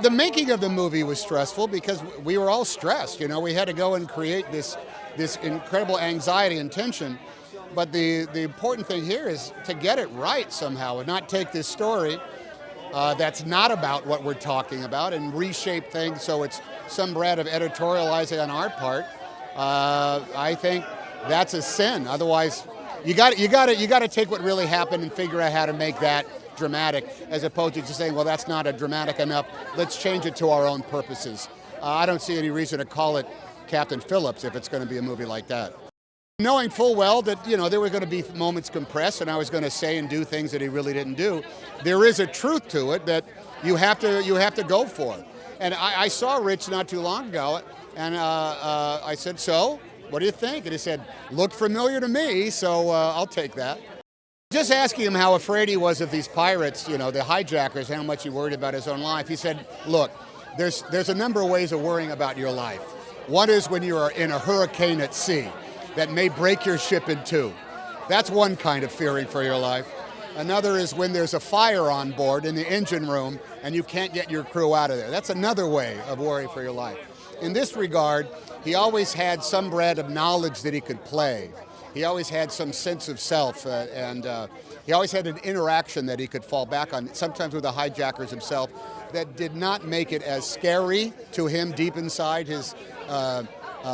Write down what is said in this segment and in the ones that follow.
The making of the movie was stressful because we were all stressed. You know, we had to go and create this incredible anxiety and tension. But the important thing here is to get it right somehow and not take this story that's not about what we're talking about and reshape things so it's some brand of editorializing on our part. I think that's a sin. Otherwise, you got to take what really happened and figure out how to make that dramatic, as opposed to just saying, well, that's not a dramatic enough. Let's change it to our own purposes. I don't see any reason to call it Captain Phillips if it's going to be a movie like that. Knowing full well that, you know, there were going to be moments compressed and I was going to say and do things that he really didn't do, there is a truth to it that you have to go for. And I saw Rich not too long ago, and I said, so, what do you think? And he said, looked familiar to me, so I'll take that. Just asking him how afraid he was of these pirates, you know, the hijackers, how much he worried about his own life. He said, look, there's a number of ways of worrying about your life. One is when you are in a hurricane at sea that may break your ship in two. That's one kind of fearing for your life. Another is when there's a fire on board in the engine room and you can't get your crew out of there. That's another way of worry for your life. In this regard, he always had some brand of knowledge that he could play. He always had some sense of self, and he always had an interaction that he could fall back on, sometimes with the hijackers himself, that did not make it as scary to him deep inside his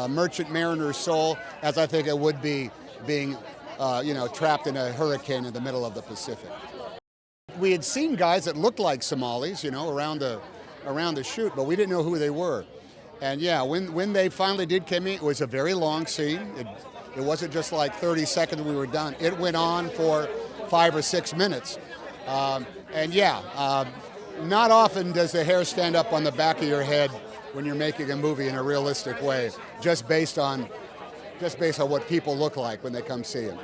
merchant mariner's soul as I think it would be being trapped in a hurricane in the middle of the Pacific. We had seen guys that looked like Somalis, you know, around the shoot, but we didn't know who they were. And yeah, when they finally did come in, it was a very long scene. It wasn't just like 30 seconds we were done. It went on for 5 or 6 minutes. And yeah, not often does the hair stand up on the back of your head when you're making a movie in a realistic way, just based on what people look like when they come see it.